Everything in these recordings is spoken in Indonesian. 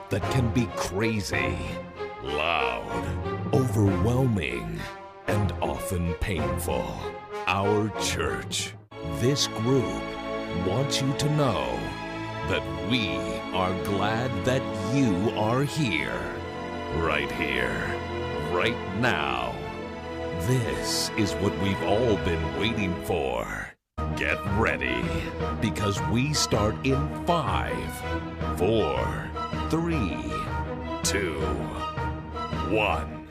that can be crazy, loud, overwhelming, and often painful. Our church, this group, wants you to know that we are glad that you are here, right now. This is what we've all been waiting for. Get ready, because we start in 5, 4, 3, 2, 1.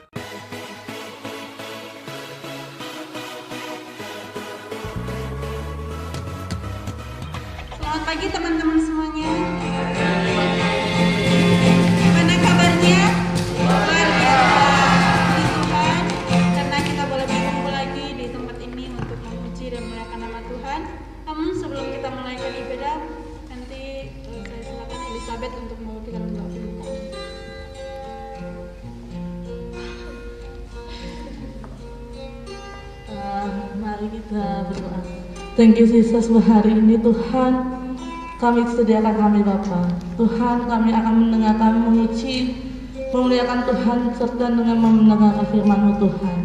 Selamat pagi teman-teman semuanya. Gimana kabarnya? Luar biasa. Puji Tuhan, karena kita boleh berkumpul lagi di tempat ini untuk memuji dan memuliakan nama Tuhan. Namun sebelum kita menaikkan ibadah, nanti saya silakan Elizabeth untuk membawakan doa pembukaan. Mari kita berdoa. Thank you Jesus, hari ini Tuhan kami sediakan kami Bapa. Tuhan, kami akan mendengarkan, memuji, memuliakan Tuhan serta dengan mendengarkan firman-Mu Tuhan.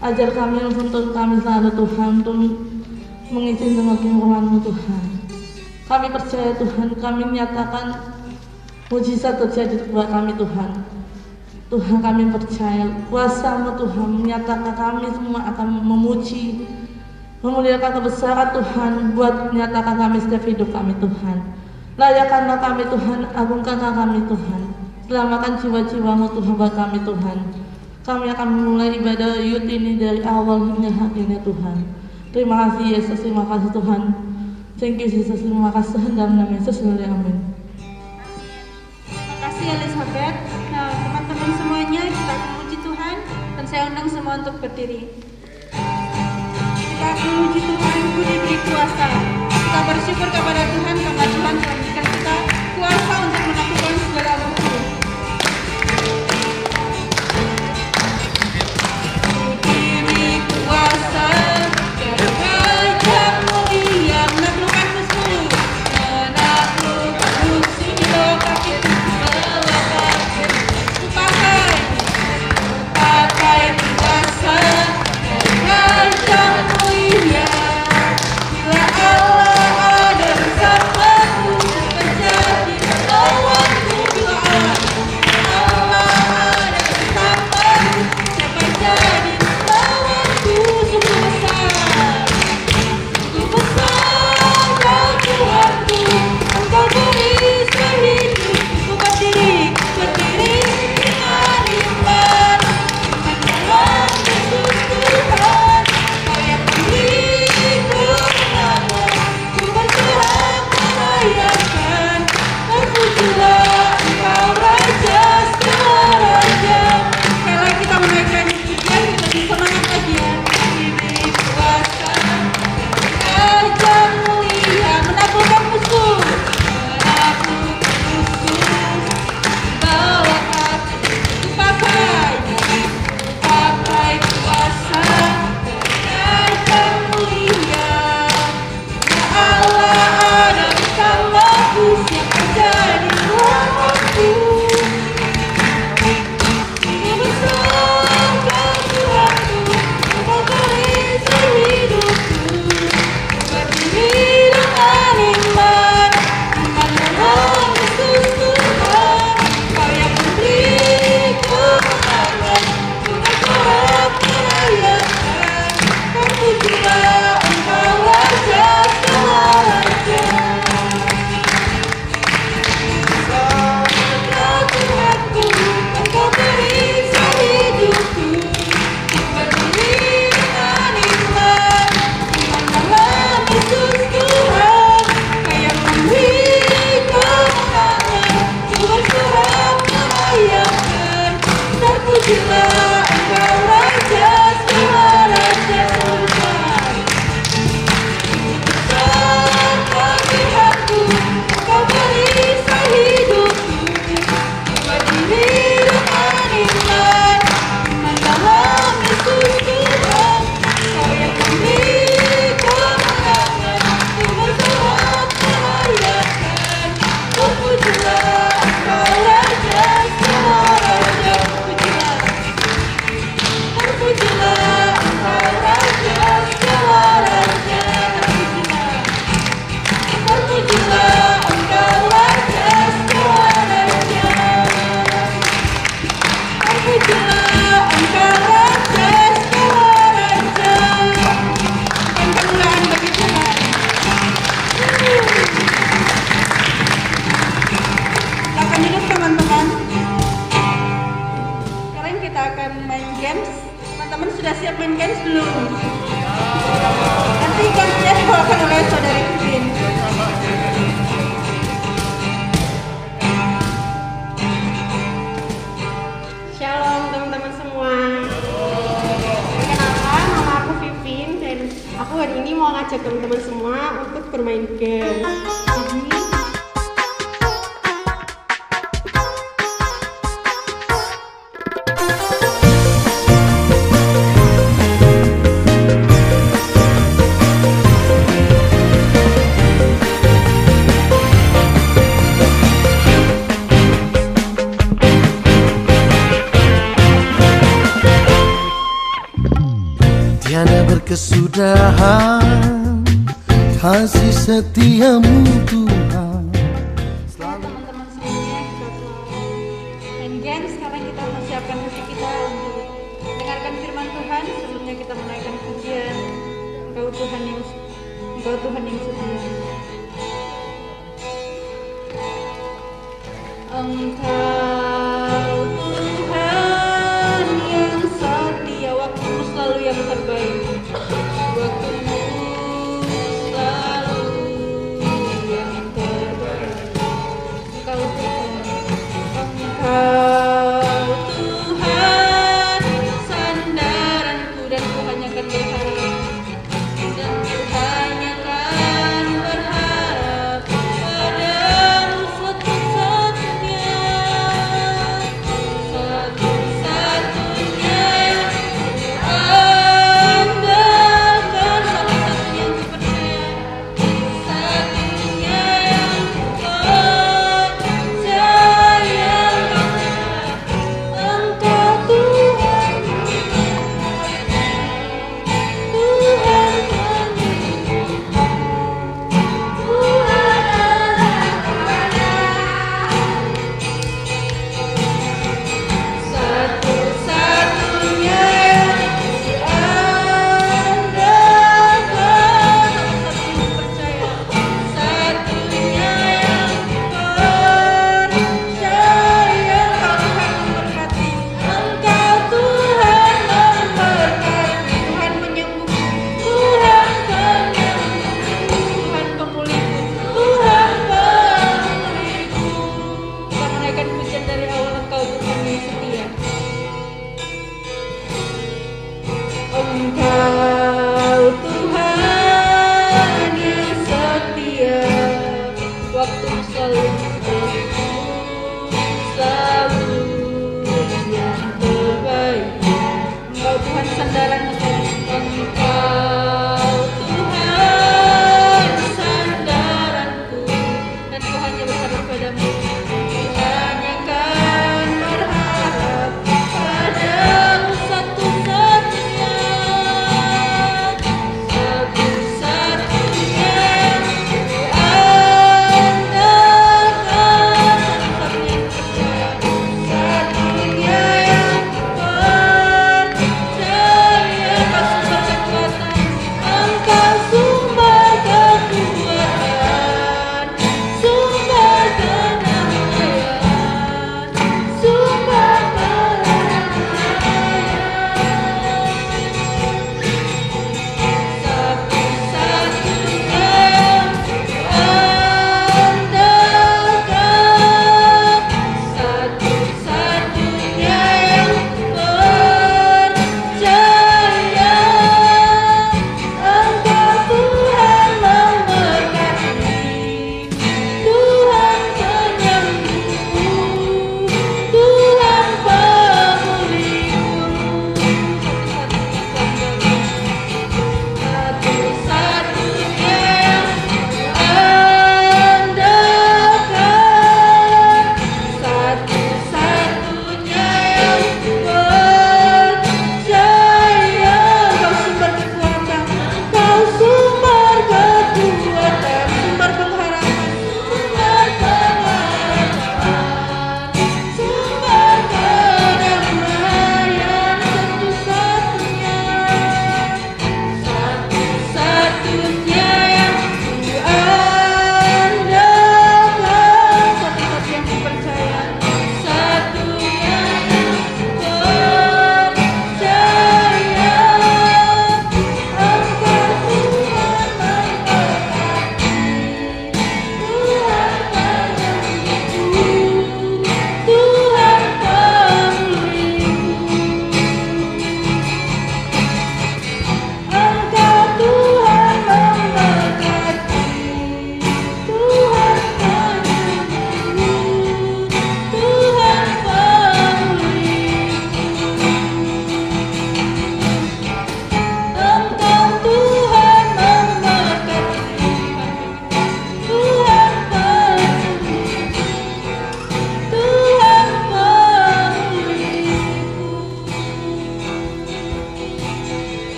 Ajar kami untuk kami selalu Tuhan untuk mengisi dengan firman-Mu Tuhan. Kami percaya Tuhan, kami menyatakan mujizat terjadi kepada kami Tuhan. Tuhan, kami percaya kuasa-Mu Tuhan menyatakan kami semua akan memuji, memuliakan kebesaran Tuhan buat menyatakan kami setiap hidup kami Tuhan. Layakkanlah kami Tuhan, agungkanlah kami Tuhan. Selamatkan jiwa-jiwa-Mu Tuhan buat kami Tuhan. Kami akan memulai ibadah youth ini dari awal hingga akhirnya Tuhan. Terima kasih Yesus, terima kasih Tuhan. Thank you Jesus, terima kasih dalam nama Yesus. Amin. Terima kasih Elizabeth. Nah, teman-teman semuanya, kita memuji Tuhan dan saya undang semua untuk berdiri. Kita memuji Tuhan, Ku diberi kuasa. Kita bersyukur kepada Tuhan karena Tuhan telah memberikan kita kuasa untuk melakukan segala sesuatu. Ku diberi kuasa, kerajaan-Mu yang menaklukkan musuh, menaklukkan musuh di lokasi itu, melewati. Ku pakai kuasa, kerajaan-Mu yang bila Allah ada bersamaku, games. Teman-teman sudah siap main games belum? Nanti gamesnya dibawakan oleh saudari Vivin. Shalom teman-teman semua. Perkenalkan, nama aku Vivin dan aku hari ini mau ngajak teman-teman semua untuk bermain game. Tiada berkesudahan kasih setiamu Tuhan. Ya teman-teman semuanya, kita telah main games. Sekarang kita mempersiapkan hati kita untuk mendengarkan firman Tuhan. Sebelumnya kita menaikkan pujian. Engkau Tuhan yang setia. Engkau Tuhan yang setia, waktumu selalu yang terbaik. Waktumu selalu yang terbaik. Engkau Tuhan, sandaranku dan ku hanya akan berharap. Dan ku hanya akan berharap padamu satu-satunya.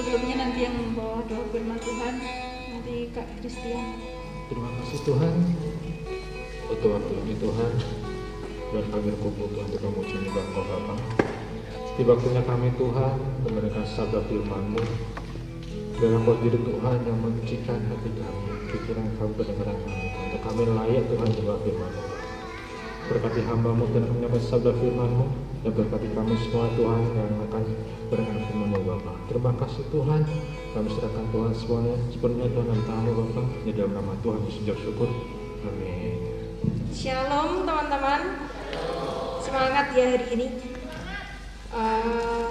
sebelumnya nanti yang membawa doa firman Tuhan nanti Kak Christian. Terima kasih Tuhan untuk waktu ini Tuhan, dan kami berkumpul Tuhan untuk memuji nyembah Engkau Bapa. Di waktunya kami Tuhan mendengarkan sabda firman-Mu, dan Engkau diri Tuhan yang menyucikan hati kami, pikiran kami, pendengaran kami, untuk kami layak Tuhan nyembah firman-Mu. Berkati hamba-Mu dan menyampaikan sabda firman-Mu, dan berkati kami semua Tuhan yang akan mendengar firman-Mu Bapa. Terima kasih Tuhan, kami serahkan Tuhan semuanya sepenuhnya Tuhan dalam tangan-Mu Bapa. Di dalam nama Tuhan Yesus syukur. Amin. Shalom teman-teman, semangat ya hari ini.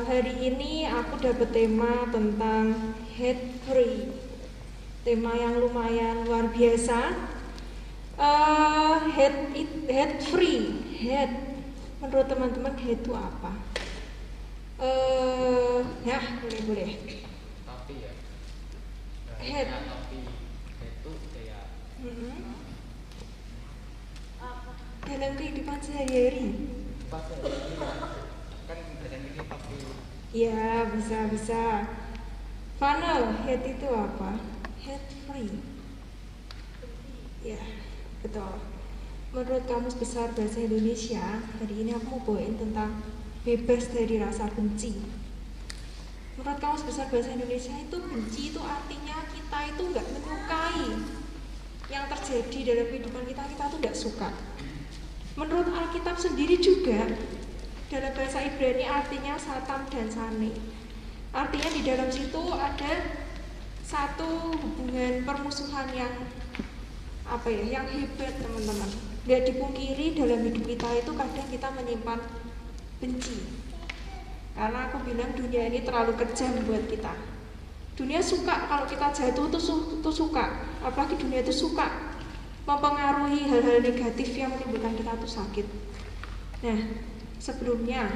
Hari ini aku dapat tema tentang hate free, tema yang lumayan luar biasa. Hate free, hate. Menurut teman-teman hate itu apa? Ya boleh. Tapi ya. Hate. Tapi itu kayak. Dalam kehidupan sehari-hari. Kan kadang ini tapi. Ya bisa. Funnel, hate itu apa? Hate free. Ya, betul. Menurut Kamus Besar Bahasa Indonesia, hari ini aku mau bawain tentang bebas dari rasa benci. Menurut Kamus Besar Bahasa Indonesia itu benci itu artinya kita itu nggak menyukai yang terjadi dalam kehidupan kita tuh nggak suka. Menurut Alkitab sendiri juga, dalam bahasa Ibrani artinya satam dan sane. Artinya di dalam situ ada satu hubungan permusuhan yang yang hebat teman-teman. Gak dipungkiri dalam hidup kita itu kadang kita menyimpan benci. Karena aku bilang dunia ini terlalu kejam buat kita. Dunia suka kalau kita jatuh tuh suka. Apalagi dunia itu suka mempengaruhi hal-hal negatif yang menimbulkan kita tuh sakit. Nah, sebelumnya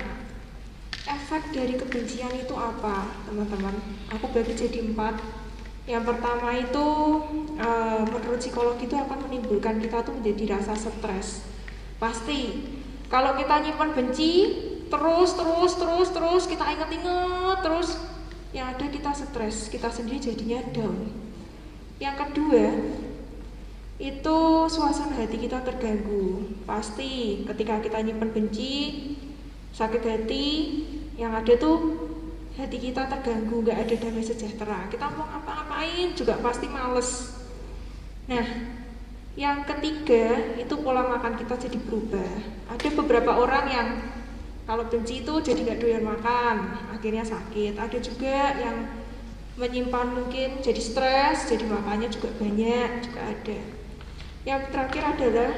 efek dari kebencian itu apa, teman-teman? Aku bagi jadi 4. Yang pertama itu menurut psikologi itu akan menimbulkan kita tuh menjadi rasa stres. Pasti kalau kita nyimpan benci terus kita inget-inget terus, yang ada kita stres, kita sendiri jadinya down. Yang kedua itu suasana hati kita terganggu. Pasti ketika kita nyimpan benci, sakit hati, yang ada tuh hati kita terganggu, gak ada damai sejahtera. Kita mau ngapa-ngapain juga pasti males. Nah, yang ketiga itu pola makan kita jadi berubah. Ada beberapa orang yang kalau benci itu jadi gak doyan makan, akhirnya sakit. Ada juga yang menyimpan mungkin jadi stres, jadi makannya juga banyak, juga ada. Yang terakhir adalah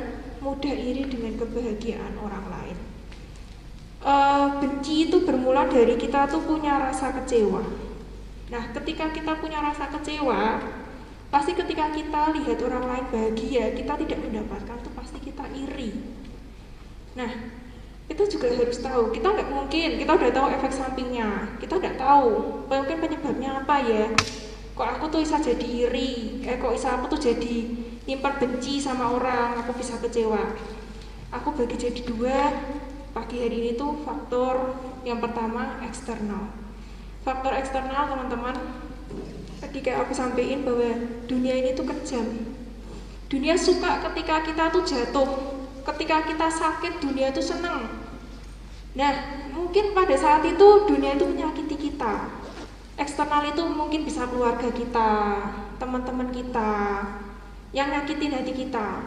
mudah iri dengan kebahagiaan orang lain. Benci itu bermula dari kita tuh punya rasa kecewa. Nah, ketika kita punya rasa kecewa, pasti ketika kita lihat orang lain bahagia, kita tidak mendapatkan tuh pasti kita iri. Nah, kita juga harus tahu, kita nggak mungkin, kita udah tahu efek sampingnya, kita nggak tahu mungkin penyebabnya apa ya. Kok aku tuh bisa jadi iri, kok bisa aku tuh jadi nyimpan benci sama orang, aku bisa kecewa. Aku bagi jadi 2. Pagi hari ini tuh faktor yang pertama eksternal. Faktor eksternal teman-teman, ketika aku sampaikan bahwa dunia ini tuh kejam. Dunia suka ketika kita tuh jatuh, ketika kita sakit dunia tuh senang. Nah, mungkin pada saat itu dunia itu menyakiti kita. Eksternal itu mungkin bisa keluarga kita, teman-teman kita, yang nyakitin hati kita.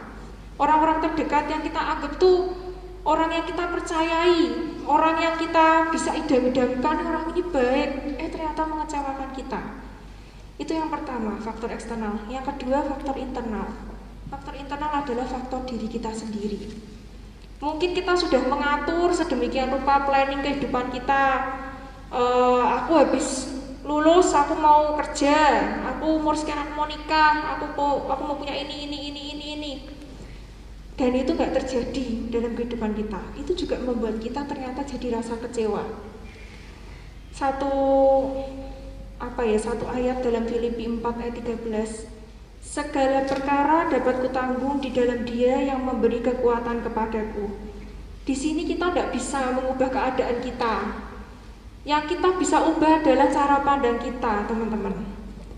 Orang-orang terdekat yang kita anggap tuh orang yang kita percayai, orang yang kita bisa idam-idamkan, orang ini baik, ternyata mengecewakan kita. Itu yang pertama, faktor eksternal. Yang kedua, faktor internal. Faktor internal adalah faktor diri kita sendiri. Mungkin kita sudah mengatur sedemikian rupa planning kehidupan kita. Aku habis lulus, aku mau kerja, aku umur sekian aku mau nikah, aku mau punya ini. Dan itu nggak terjadi dalam kehidupan kita. Itu juga membuat kita ternyata jadi rasa kecewa. Satu ayat dalam Filipi 4 ayat 13. Segala perkara dapat kutanggung di dalam Dia yang memberi kekuatan kepadaku. Di sini kita nggak bisa mengubah keadaan kita. Yang kita bisa ubah adalah cara pandang kita, teman-teman.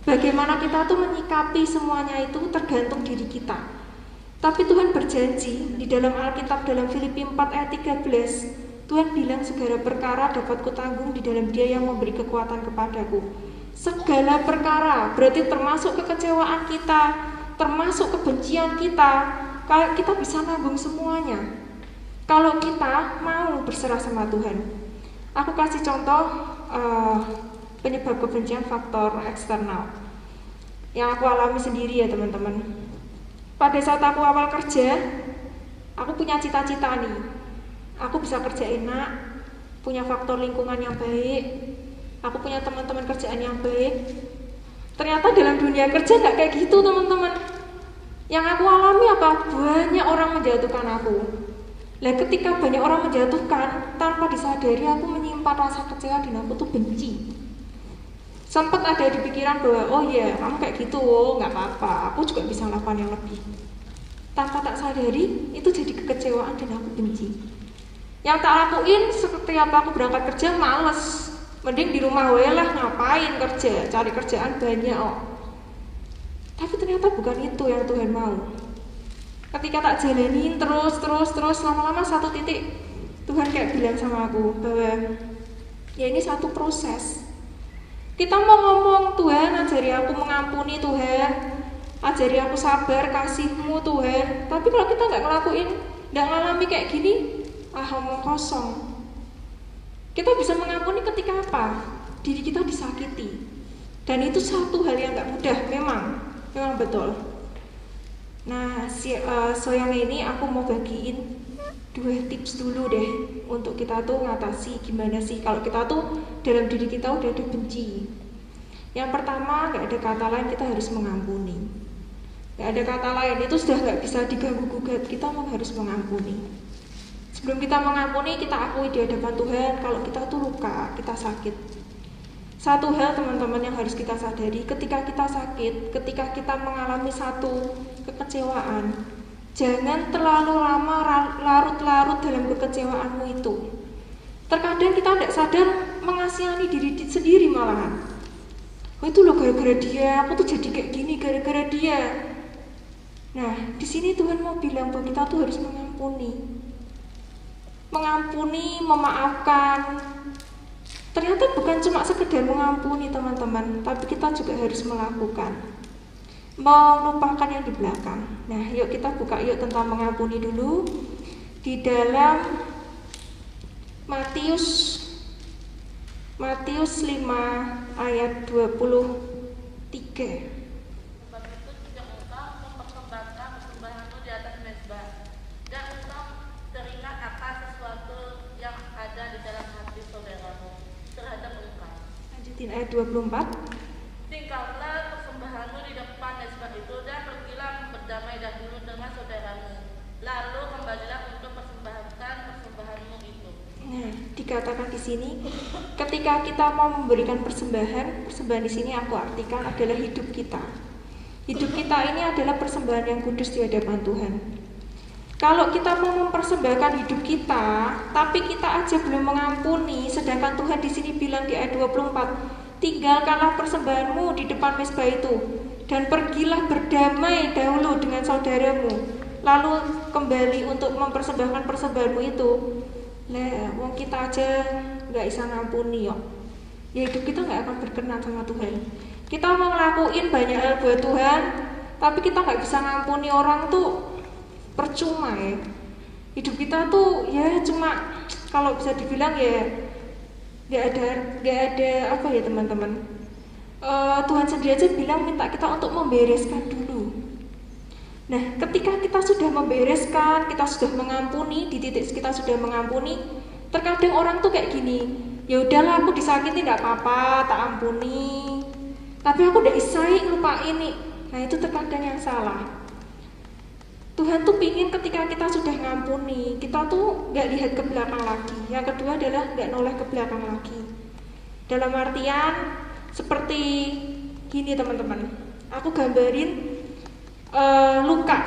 Bagaimana kita tuh menyikapi semuanya itu tergantung diri kita. Tapi Tuhan berjanji di dalam Alkitab, dalam Filipi 4 ayat 13, Tuhan bilang segala perkara dapat kutanggung di dalam Dia yang memberi kekuatan kepadaku. Segala perkara berarti termasuk kekecewaan kita, termasuk kebencian kita bisa nanggung semuanya kalau kita mau berserah sama Tuhan. Aku kasih contoh penyebab kebencian, faktor eksternal yang aku alami sendiri ya teman-teman. Pada saat aku awal kerja, aku punya cita-cita nih, aku bisa kerja enak, punya faktor lingkungan yang baik, aku punya teman-teman kerjaan yang baik. Ternyata dalam dunia kerja gak kayak gitu teman-teman. Yang aku alami apa? Banyak orang menjatuhkan aku. Lah ketika banyak orang menjatuhkan, tanpa disadari aku menyimpan rasa kecewa dan aku tuh benci. Sempat ada di pikiran bahwa oh iya kamu kayak gitu, oh nggak apa-apa, aku juga bisa melakukan yang lebih. Tanpa tak sadari itu jadi kekecewaan dan aku benci. Yang tak lakuin setiap aku berangkat kerja males, mending di rumah wae lah, ngapain kerja, cari kerjaan banyak oh. Tapi ternyata bukan itu yang Tuhan mau. Ketika tak jalanin terus lama-lama satu titik Tuhan kayak bilang sama aku bahwa ya ini satu proses. Kita mau ngomong Tuhan ajari aku mengampuni Tuhan, ajari aku sabar kasih-Mu Tuhan. Tapi kalau kita nggak ngelakuin, nggak ngalami kayak gini, omong kosong. Kita bisa mengampuni ketika apa? Diri kita disakiti. Dan itu satu hal yang nggak mudah, memang betul. Nah, yang ini aku mau bagiin 2 tips dulu deh untuk kita tuh ngatasi gimana sih kalau kita tuh dalam diri kita udah ada benci. Yang pertama, gak ada kata lain, kita harus mengampuni. Gak ada kata lain, itu sudah gak bisa diganggu-gugat, kita harus mengampuni. Sebelum kita mengampuni, kita akui di hadapan Tuhan kalau kita tuh luka, kita sakit. Satu hal teman-teman yang harus kita sadari, ketika kita sakit, ketika kita mengalami satu kekecewaan, jangan terlalu lama larut-larut dalam kekecewaanmu itu. Terkadang kita tidak sadar mengasihani diri sendiri malahan. Oh itu loh gara-gara dia, aku tuh jadi kayak gini gara-gara dia. Nah, di sini Tuhan mau bilang bahwa kita tuh harus mengampuni. Mengampuni, memaafkan. Ternyata bukan cuma sekedar mengampuni teman-teman, tapi kita juga harus melakukan. Melupakan yang di belakang. Nah, yuk kita buka yuk tentang mengampuni dulu di dalam Matius 5 ayat 23. Sebab itu tidak engkau mempersembahkan persembahanmu di atas mezbah, dan engkau teringat akan sesuatu yang ada di dalam hati saudaramu terhadap engkau. Lanjutin ayat 24. Tinggalkanlah persembahanmu di depan mezbah itu dan pergilah berdamai dahulu dengan saudaramu, lalu kembalilah untuk persembahkan persembahanmu itu. Nah, dikatakan di sini, ketika kita mau memberikan persembahan di sini aku artikan adalah hidup kita. Hidup kita ini adalah persembahan yang kudus di hadapan Tuhan. Kalau kita mau mempersembahkan hidup kita, tapi kita aja belum mengampuni, sedangkan Tuhan di sini bilang di ayat 24, tinggalkanlah persembahanmu di depan mezbah itu, dan pergilah berdamai dahulu dengan saudaramu, lalu kembali untuk mempersembahkan persembahanmu itu. Lah, wong kita aja nggak bisa ngampuni yo. Ya hidup kita nggak akan berkenan sama Tuhan. Kita mau ngelakuin banyak hal buat Tuhan, tapi kita nggak bisa ngampuni orang tuh percuma ya. Hidup kita tuh ya cuma kalau bisa dibilang ya nggak ada apa ya teman-teman. Tuhan sendiri aja bilang minta kita untuk membereskan dulu. Nah, ketika kita sudah membereskan, kita sudah mengampuni, di titik kita sudah mengampuni, terkadang orang tuh kayak gini, ya udahlah aku disakiti nggak apa-apa, tak ampuni, tapi aku udah isai lupa ini. Nah itu terkadang yang salah. Tuhan tuh pingin ketika kita sudah ngampuni, kita tuh nggak lihat ke belakang lagi. Yang kedua adalah nggak noleh ke belakang lagi. Dalam artian seperti gini teman-teman, aku gambarin luka.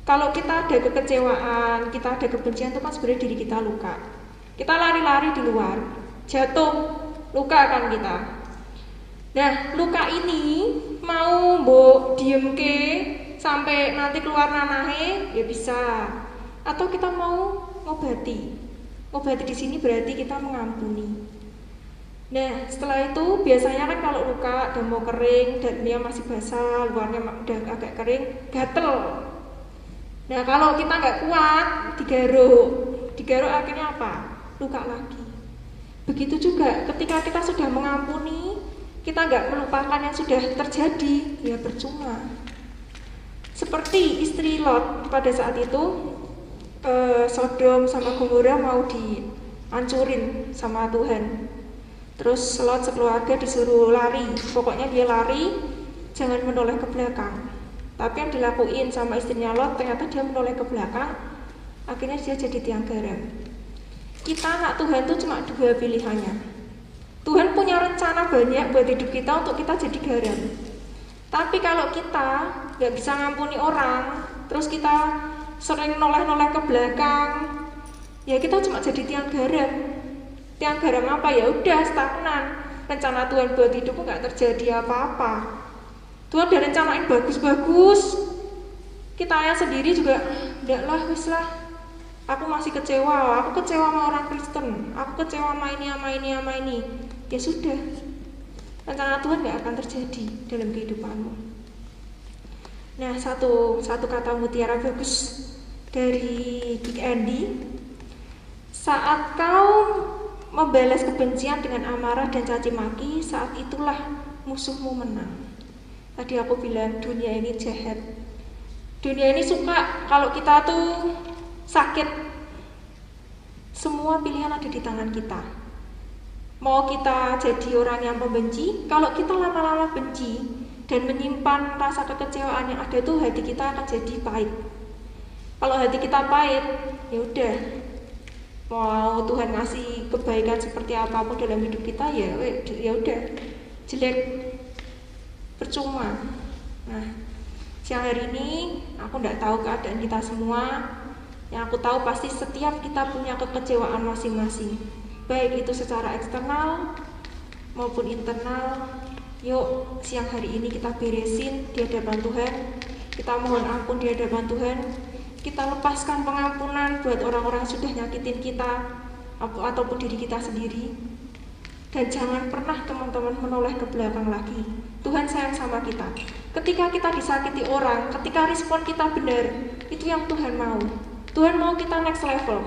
Kalau kita ada kekecewaan, kita ada kebencian, itu kan sebenarnya diri kita luka. Kita lari-lari di luar, jatuh, luka kan kita. Nah, luka ini mau mbok diemke sampai nanti keluar nanahe ya bisa. Atau kita mau ngobati. Ngobati di sini berarti kita mengampuni. Nah, setelah itu biasanya kan kalau luka udah mau kering dan dia masih basah, luarnya udah agak kering, gatel. Nah, kalau kita nggak kuat, digaruk akhirnya apa? Luka lagi. Begitu juga ketika kita sudah mengampuni, kita nggak melupakan yang sudah terjadi, ya percuma. Seperti istri Lot pada saat itu, Sodom sama Gomora mau dihancurin sama Tuhan. Terus Lot sekeluarga disuruh lari, pokoknya dia lari, jangan menoleh ke belakang. Tapi yang dilakuin sama istrinya Lot, ternyata dia menoleh ke belakang, akhirnya dia jadi tiang garam. Kita anak Tuhan tuh cuma 2 pilihannya. Tuhan punya rencana banyak buat hidup kita untuk kita jadi garam. Tapi kalau kita gak bisa ngampuni orang, terus kita sering noleh-noleh ke belakang, ya kita cuma jadi tiang garam. Tiang garam apa? Ya udah stagnan. Rencana Tuhan buat hidupmu gak terjadi apa-apa. Tuhan udah rencanain bagus-bagus. Kita ayah sendiri juga, enggak lah, wis lah. Aku masih kecewa, aku kecewa sama orang Kristen, aku kecewa sama ini. Ya sudah, rencana Tuhan gak akan terjadi dalam kehidupanmu. Nah, satu kata mutiara bagus dari Big Andy. Saat kau membalas kebencian dengan amarah dan caci maki, saat itulah musuhmu menang. Tadi aku bilang dunia ini jahat. Dunia ini suka kalau kita tuh sakit. Semua pilihan ada di tangan kita. Mau kita jadi orang yang pembenci, kalau kita lama-lama benci dan menyimpan rasa kekecewaan yang ada tuh, hati kita akan jadi pahit. Kalau hati kita pahit, ya udah. Mau Tuhan ngasih kebaikan seperti apapun dalam hidup kita, ya udah jelek, percuma. Nah, siang hari ini aku tidak tahu keadaan kita semua. Yang aku tahu pasti setiap kita punya kekecewaan masing-masing, baik itu secara eksternal maupun internal. Yuk siang hari ini kita beresin di hadapan Tuhan. Kita mohon ampun di hadapan Tuhan. Kita lepaskan pengampunan buat orang-orang yang sudah nyakitin kita ataupun diri kita sendiri. Dan jangan pernah teman-teman menoleh ke belakang lagi. Tuhan sayang sama kita. Ketika kita disakiti orang, ketika respon kita benar, itu yang Tuhan mau. Tuhan mau kita next level.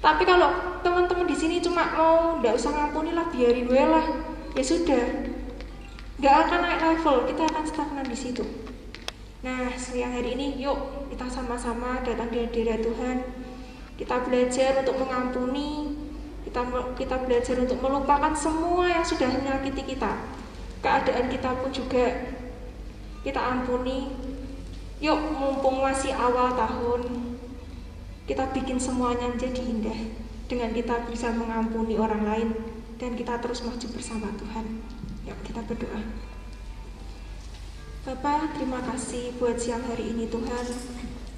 Tapi kalau teman-teman di sini cuma mau nggak usah ngampuni lah, biarin gue lah, ya sudah, nggak akan naik level, kita akan stagnan di situ. Nah, siang hari ini yuk kita sama-sama datang di hadirat Tuhan. Kita belajar untuk mengampuni. Kita belajar untuk melupakan semua yang sudah menyakiti kita. Keadaan kita pun juga kita ampuni. Yuk, mumpung masih awal tahun, kita bikin semuanya menjadi indah dengan kita bisa mengampuni orang lain dan kita terus maju bersama Tuhan. Yuk kita berdoa. Bapa, terima kasih buat siang hari ini Tuhan.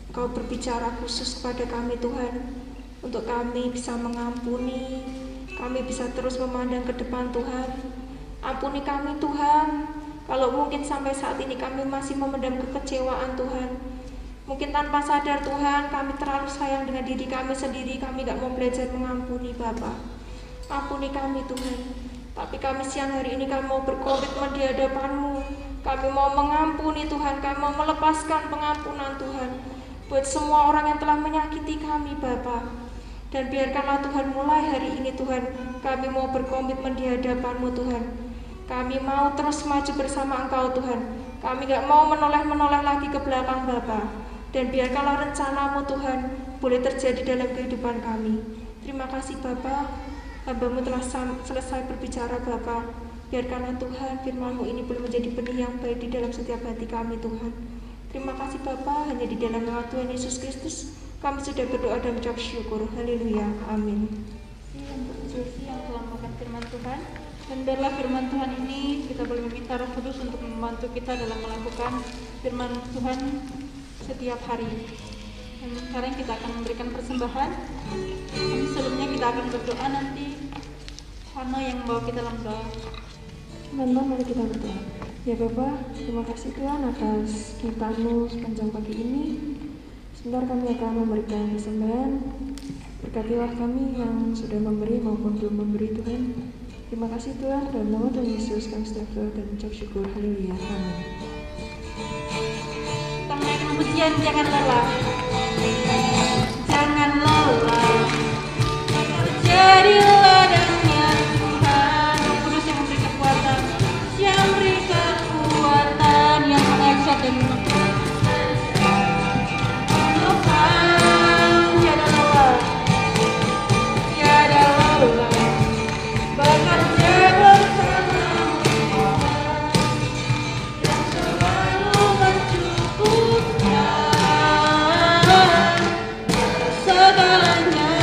Engkau berbicara khusus kepada kami Tuhan, untuk kami bisa mengampuni, kami bisa terus memandang ke depan Tuhan. Ampuni kami Tuhan, kalau mungkin sampai saat ini kami masih memendam kekecewaan Tuhan. Mungkin tanpa sadar Tuhan, kami terlalu sayang dengan diri kami sendiri, kami gak mau belajar mengampuni Bapa. Ampuni kami Tuhan. Tapi kami siang hari ini kami mau berkomitmen di hadapan-Mu. Kami mau mengampuni Tuhan, kami mau melepaskan pengampunan Tuhan buat semua orang yang telah menyakiti kami Bapa. Dan biarkanlah Tuhan mulai hari ini Tuhan, kami mau berkomitmen di hadapan-Mu Tuhan. Kami mau terus maju bersama Engkau Tuhan. Kami gak mau menoleh-menoleh lagi ke belakang Bapa. Dan biarkanlah rencana-Mu Tuhan boleh terjadi dalam kehidupan kami. Terima kasih Bapa, hamba-Mu telah selesai berbicara Bapa. Biarkanlah Tuhan firman-Mu ini boleh menjadi benih yang baik di dalam setiap hati kami Tuhan. Terima kasih Bapa, hanya di dalam nama Tuhan Yesus Kristus kami sudah berdoa dan mengucap syukur. Haleluya, amin. Untuk Jesse yang telah memakan firman Tuhan, dan biarlah firman Tuhan ini kita boleh meminta Roh Kudus untuk membantu kita dalam melakukan firman Tuhan setiap hari. Dan sekarang kita akan memberikan persembahan. Sebelumnya kita akan berdoa nanti. Vano yang membawa kita dalam doa. Teman-teman, mari kita berdoa. Ya Bapa, terima kasih Tuhan atas kirtaan-Mu sepanjang pagi ini. Sebentar kami akan memberikan persembahan. Berkatilah kami yang sudah memberi maupun belum memberi Tuhan. Terima kasih Tuhan, dalam nama Tuhan Yesus kami sudah berdoa dan mengucap syukur. Haleluya. Amin. Kita menaikkan pujian, jangan lelah. Jangan lelah. Jadi ladangnya Tuhan, Roh Kudus yang memberi kekuatan, yang beri kekuatan, yang mengajak dan menguatkan. Tiada lelah, tiada lelah, bekerja bersama-sama, yang selalu mencukupkan segalanya.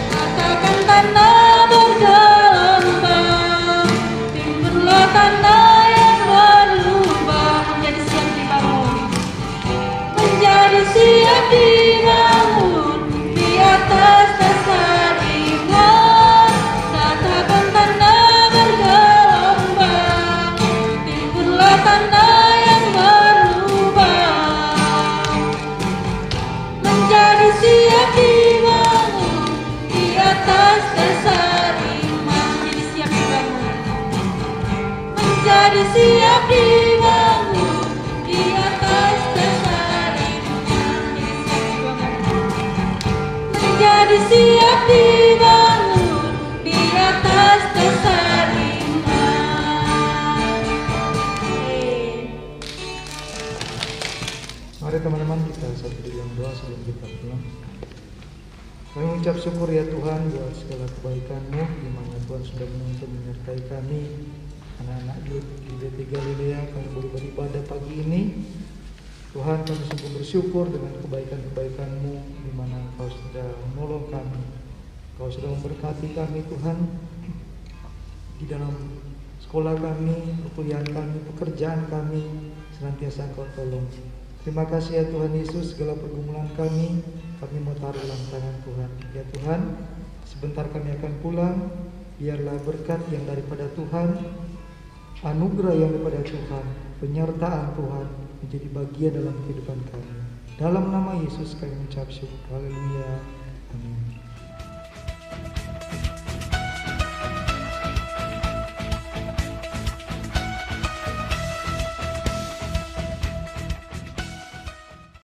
Katakan tanah bergelombang, timbullah tanah yang berlubang, menjadi siap dibangun, menjadi siap dibangun di atas dasar iman. Katakan tanah bergelombang, timbullah tanah yang berlubang, menjadi siap dibangun di atas dasar iman. Menjadi siap dibangun, menjadi siap dibangun di atas dasar iman. Menjadi siap dibangun di atas dasar iman. Mari teman-teman kita satu di dalam doa sebelum kita pulang. Kami mengucap syukur ya Tuhan buat segala kebaikan-Mu, di mana Tuhan sudah menuntun menyertai kami, anak-anak di GBT Galilea. Kami boleh beribadah pagi ini. Tuhan, kami sungguh bersyukur dengan kebaikan-kebaikan-Mu, di mana Engkau sudah menolong kami, Engkau sudah memberkati kami Tuhan, di dalam sekolah kami, perkuliahan kami, pekerjaan kami, senantiasa Engkau tolong. Terima kasih ya Tuhan Yesus, segala pergumulan kami mau taruh dalam tangan Tuhan. Ya Tuhan, sebentar kami akan pulang, biarlah berkat yang daripada Tuhan, anugerah yang daripada Tuhan, penyertaan Tuhan menjadi bagian dalam kehidupan kami. Dalam nama Yesus kami mengucap syukur. Haleluya. Amin.